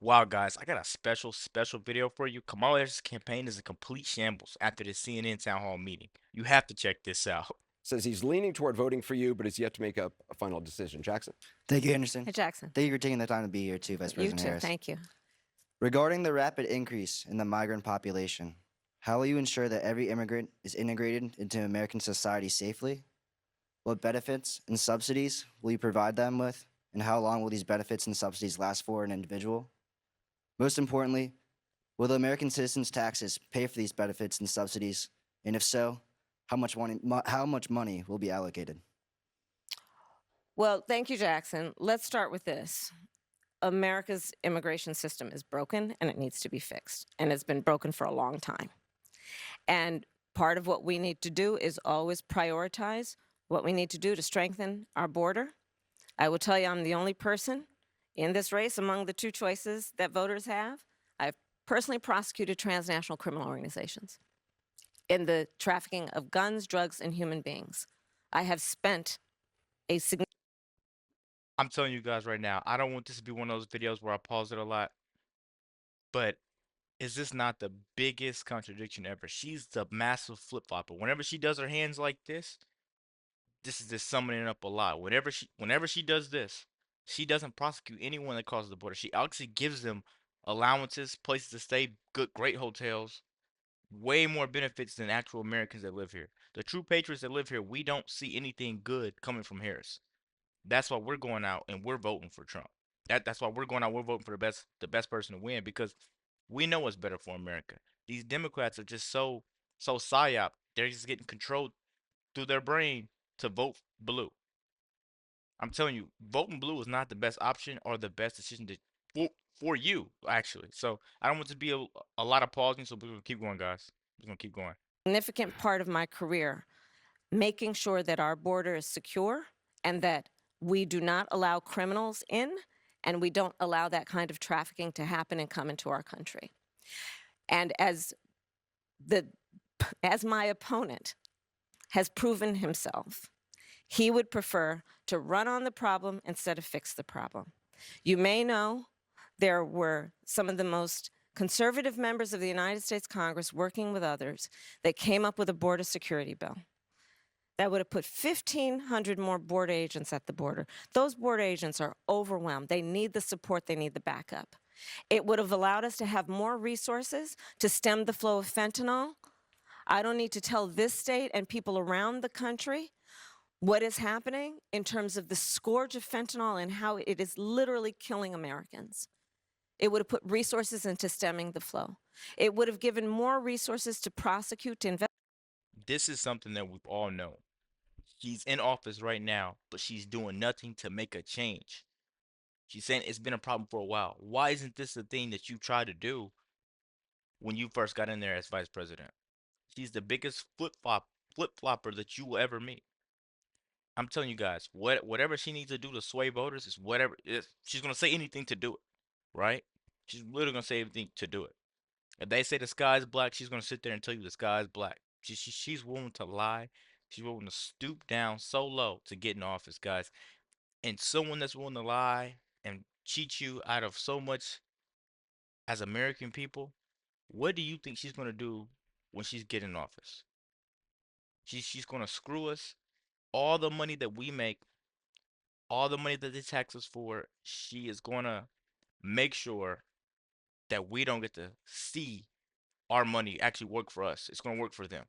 Wow, guys, I got a special video for you. Kamala's campaign is a complete shambles after the CNN town hall meeting. You have to check this out. Says he's leaning toward voting for you, but has yet to make up a final decision. Jackson? Thank you, Anderson. Hey, Jackson. Thank you for taking the time to be here, too, Vice You President too. Harris. Thank you. Regarding the rapid increase in the migrant population, how will you ensure that every immigrant is integrated into American society safely? What benefits and subsidies will you provide them with? And how long will these benefits and subsidies last for an individual? Most importantly, will the American citizens' taxes pay for these benefits and subsidies? And if so, how much money will be allocated? Well, thank you, Jackson. Let's start with this. America's immigration system is broken and it needs to be fixed. And it's been broken for a long time. And part of what we need to do is always prioritize what we need to do to strengthen our border. I will tell you, I'm the only person in this race among the two choices that voters have. I've personally prosecuted transnational criminal organizations in the trafficking of guns, drugs, and human beings. I have spent a significant I'm telling you guys right now, I don't want this to be one of those videos where I pause it a lot, but is this not the biggest contradiction ever? She's the massive flip-flopper. Whenever she does her hands like this is just summing it up a lot. Whenever she does this, she doesn't prosecute anyone that crosses the border. She actually gives them allowances, places to stay, great hotels, way more benefits than actual Americans that live here. The true patriots that live here, we don't see anything good coming from Harris. That's why we're going out and we're voting for Trump. That's why we're going out. We're voting for the best person to win because we know what's better for America. These Democrats are just so psyop. They're just getting controlled through their brain to vote blue. I'm telling you, voting blue is not the best option or the best decision for you actually. So I don't want to be a lot of pausing. So we're gonna keep going, guys. We're gonna keep going. significant part of my career making sure that our border is secure and that we do not allow criminals in and we don't allow that kind of trafficking to happen and come into our country. And as my opponent has proven himself, he would prefer to run on the problem instead of fix the problem. You may know there were some of the most conservative members of the United States Congress working with others that came up with a border security bill that would have put 1,500 more border agents at the border. Those border agents are overwhelmed. They need the support. They need the backup. It would have allowed us to have more resources to stem the flow of fentanyl. I don't need to tell this state and people around the country what is happening in terms of the scourge of fentanyl and how it is literally killing Americans. It would have put resources into stemming the flow. It would have given more resources to prosecute, to investigate. This is something that we've all known. She's in office right now, but she's doing nothing to make a change. She's saying it's been a problem for a while. Why isn't this the thing that you tried to do when you first got in there as vice president? She's the biggest flip-flopper that you will ever meet. I'm telling you guys, whatever she needs to do to sway voters is whatever. She's gonna say anything to do it, right? She's literally gonna say anything to do it. If they say the sky is black, she's gonna sit there and tell you the sky is black. She's willing to lie. She's willing to stoop down so low to get in office, guys. And someone that's willing to lie and cheat you out of so much as American people, what do you think she's gonna do when she's getting in office? She's gonna screw us. All the money that we make, all the money that they tax us for, she is gonna make sure that we don't get to see our money actually work for us. It's gonna work for them.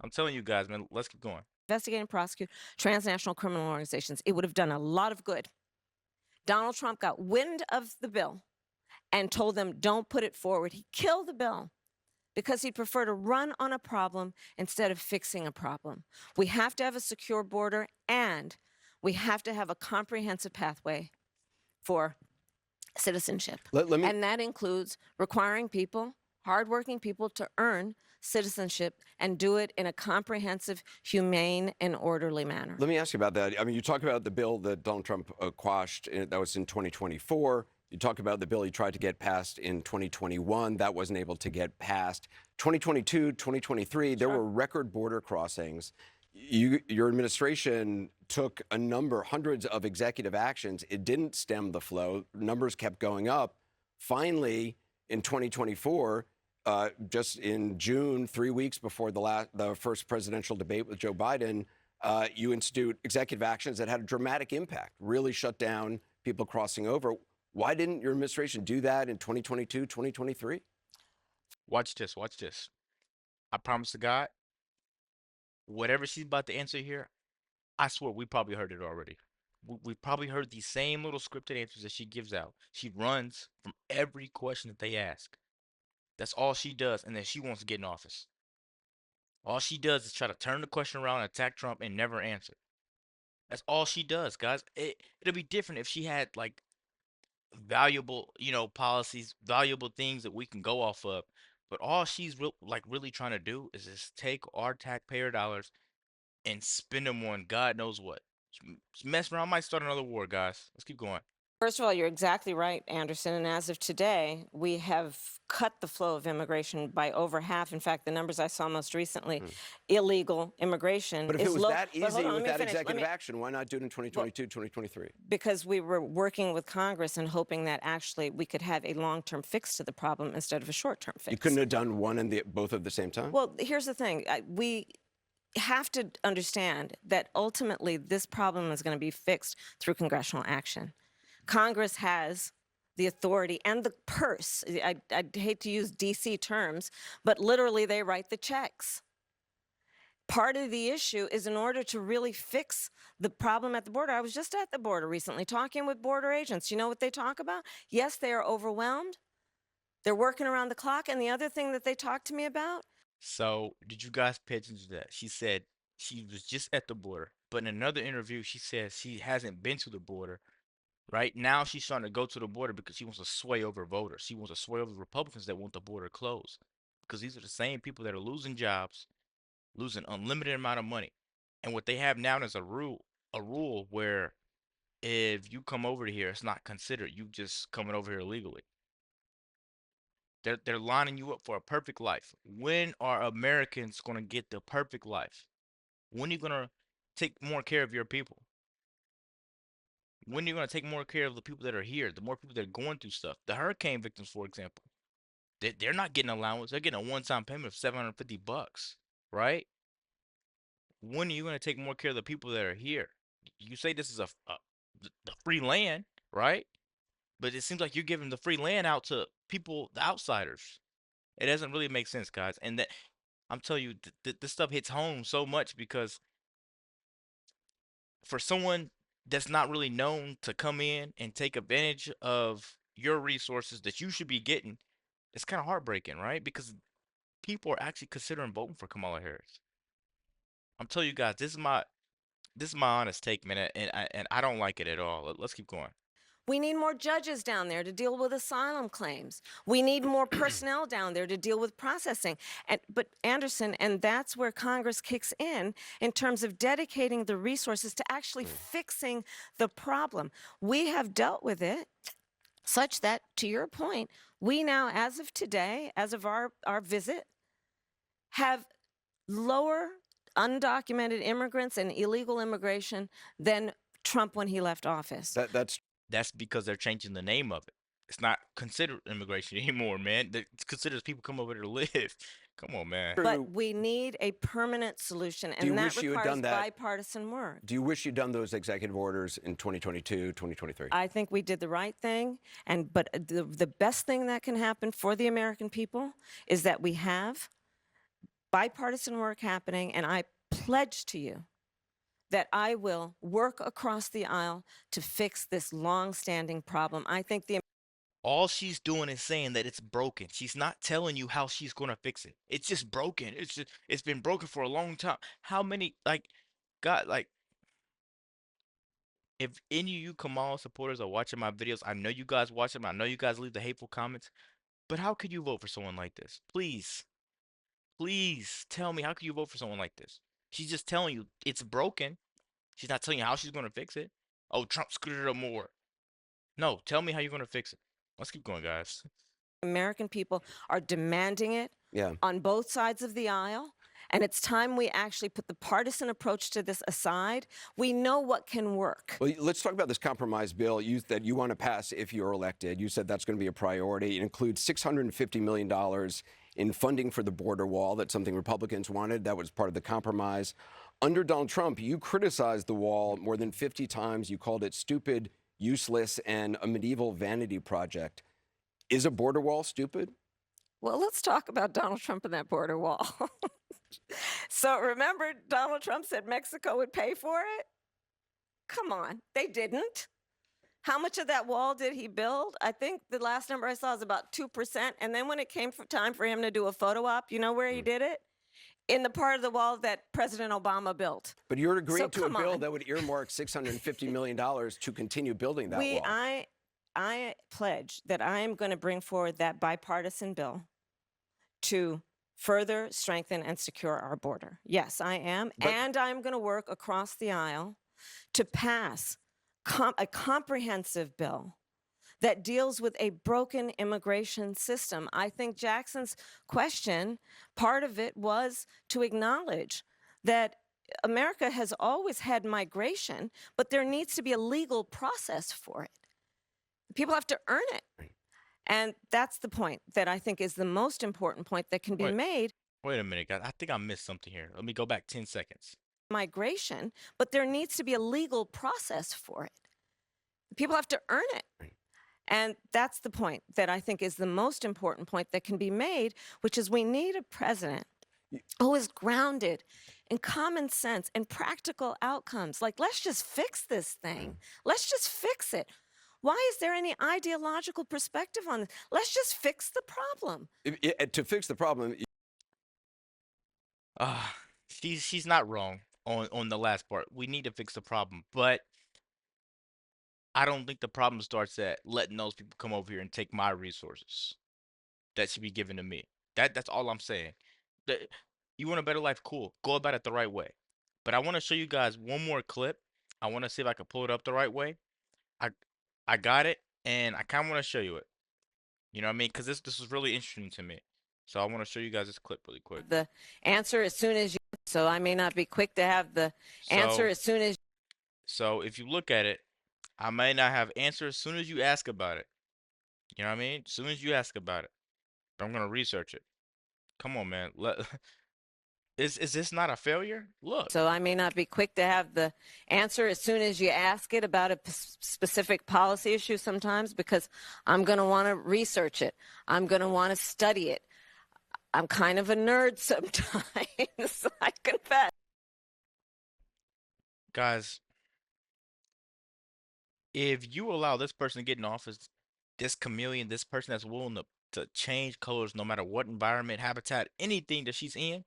I'm telling you guys, man, let's keep going. Investigate and prosecute transnational criminal organizations. It would have done a lot of good. Donald Trump got wind of the bill and told them, don't put it forward. He killed the bill because he'd prefer to run on a problem instead of fixing a problem. We have to have a secure border and we have to have a comprehensive pathway for citizenship. And that includes requiring people, hardworking people, to earn citizenship and do it in a comprehensive, humane, and orderly manner. Let me ask you about that. I mean, you talk about the bill that Donald Trump quashed, that was in 2024. You talk about the bill he tried to get passed in 2021. That wasn't able to get passed. 2022, 2023, there were record border crossings. Your administration took hundreds of executive actions. It didn't stem the flow. Numbers kept going up. Finally, in 2024, just in June, 3 weeks before the first presidential debate with Joe Biden, you institute executive actions that had a dramatic impact, really shut down people crossing over. Why didn't your administration do that in 2022, 2023? Watch this. Watch this. I promise to God, whatever she's about to answer here, I swear we probably heard it already. We probably heard these same little scripted answers that she gives out. She runs from every question that they ask. That's all she does, and then she wants to get in office. All she does is try to turn the question around, attack Trump, and never answer. That's all she does, guys. It'll be different if she had like valuable, policies, valuable things that we can go off of. But all she's really trying to do is just take our taxpayer dollars and spend them on God knows what. Just mess around, might start another war, guys. Let's keep going. First of all, you're exactly right, Anderson. And as of today, we have cut the flow of immigration by over half. In fact, the numbers I saw most recently, illegal immigration But if is it was low. that But hold easy on, let with me that finish. executive action, why not do it in 2022, 2023? Because we were working with Congress and hoping that actually we could have a long-term fix to the problem instead of a short-term fix. You couldn't have done one and both at the same time? Well, here's the thing. We have to understand that ultimately this problem is going to be fixed through congressional action. Congress has the authority and the purse. I'd hate to use DC terms, but literally they write the checks. Part of the issue is in order to really fix the problem at the border. I was just at the border recently talking with border agents. You know what they talk about? Yes, they are overwhelmed. They're working around the clock. And the other thing that they talk to me about. So, did you guys pay attention to that? She said she was just at the border, but in another interview, she says she hasn't been to the border. Right now, she's trying to go to the border because she wants to sway over voters. She wants to sway over Republicans that want the border closed, because these are the same people that are losing jobs, losing unlimited amount of money. And what they have now is a rule where if you come over here, it's not considered you just coming over here illegally. They're lining you up for a perfect life. When are Americans going to get the perfect life? When are you going to take more care of your people? When are you going to take more care of the people that are here, the more people that are going through stuff? The hurricane victims, for example, they're not getting allowance. They're getting a one-time payment of $750, right? When are you going to take more care of the people that are here? You say this is the free land, right? But it seems like you're giving the free land out to people, the outsiders. It doesn't really make sense, guys. And that I'm telling you, this stuff hits home so much because for someone that's not really known to come in and take advantage of your resources that you should be getting, it's kind of heartbreaking, right? Because people are actually considering voting for Kamala Harris. I'm telling you guys, this is my honest take, man, and I don't like it at all. Let's keep going. We need more judges down there to deal with asylum claims. We need more personnel down there to deal with processing. But Anderson, and that's where Congress kicks in terms of dedicating the resources to actually fixing the problem. We have dealt with it such that, to your point, we now, as of today, as of our visit, have lower undocumented immigrants and illegal immigration than Trump when he left office. That's because they're changing the name of it. It's not considered immigration anymore, man. It considers people come over here to live. Come on, man. But we need a permanent solution, and that requires bipartisan work. Do you wish you'd done those executive orders in 2022, 2023? I think we did the right thing, but the best thing that can happen for the American people is that we have bipartisan work happening, and I pledge to you that I will work across the aisle to fix this long-standing problem. I think all she's doing is saying that it's broken. She's not telling you how she's going to fix it. It's just broken. It's been broken for a long time. How many if any of you Kamala supporters are watching my videos, I know you guys watch them. I know you guys leave the hateful comments. But how could you vote for someone like this? Please tell me, how could you vote for someone like this? She's just telling you it's broken. She's not telling you how she's going to fix it. Oh, Trump screwed it up more. No, tell me how you're going to fix it. Let's keep going, guys. American people are demanding it on both sides of the aisle. And it's time we actually put the partisan approach to this aside. We know what can work. Well, let's talk about this compromise bill that you want to pass if you're elected. You said that's going to be a priority. It includes $650 million in funding for the border wall. That's something Republicans wanted. That was part of the compromise. Under Donald Trump, you criticized the wall more than 50 times. You called it stupid, useless, and a medieval vanity project. Is a border wall stupid? Well, let's talk about Donald Trump and that border wall. So remember, Donald Trump said Mexico would pay for it? Come on, they didn't. How much of that wall did he build? I think the last number I saw is about 2%. And then when it came time for him to do a photo op, you know where he did it? In the part of the wall that President Obama built. But you're agreeing So to a come bill on. that would earmark $650 million to continue building that wall. I pledge that I am going to bring forward that bipartisan bill to further strengthen and secure our border. Yes, I am. And I'm going to work across the aisle to pass a comprehensive bill that deals with a broken immigration system. I think Jackson's question, part of it was to acknowledge that America has always had migration, but there needs to be a legal process for it. People have to earn it. And that's the point that I think is the most important point that can be made. Wait a minute, guys. I think I missed something here. Let me go back 10 seconds. Migration, but there needs to be a legal process for it. People have to earn it. And that's the point that I think is the most important point that can be made, which is we need a president who is grounded in common sense and practical outcomes. Like, let's just fix this thing. Let's just fix it. Why is there any ideological perspective on this? Let's just fix the problem. To fix the problem, She's not wrong on the last part. We need to fix the problem, but I don't think the problem starts at letting those people come over here and take my resources that should be given to me. That's all I'm saying. You want a better life? Cool. Go about it the right way. But I want to show you guys one more clip. I want to see if I can pull it up the right way. I got it, and I kind of want to show you it. You know what I mean? Because this is really interesting to me. So I want to show you guys this clip really quick. The answer as soon as you, so I may not be quick to have the answer as soon as. So if you look at it, I may not have answer as soon as you ask about it. You know what I mean? As soon as you ask about it. But I'm going to research it. Come on, man. Is this not a failure? Look. So I may not be quick to have the answer as soon as you ask it about a specific policy issue sometimes, because I'm going to want to research it. I'm going to want to study it. I'm kind of a nerd sometimes, I confess. Guys, if you allow this person to get in office, this chameleon, this person that's willing to change colors no matter what environment, habitat, anything that she's in,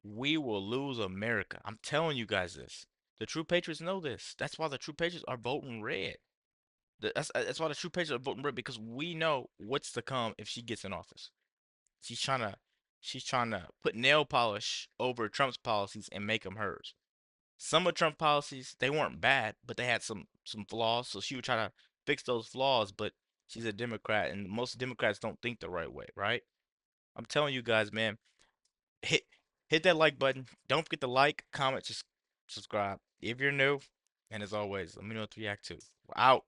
we will lose America. I'm telling you guys this. The true patriots know this. That's why the true patriots are voting red. That's why the true patriots are voting red, because we know what's to come if she gets in office. She's trying to put nail polish over Trump's policies and make them hers. Some of Trump policies, they weren't bad, but they had some flaws, so she would try to fix those flaws, but she's a Democrat, and most Democrats don't think the right way, right? I'm telling you guys, man, hit that like button. Don't forget to like, comment, just subscribe if you're new, and as always, let me know what to react to. We're out.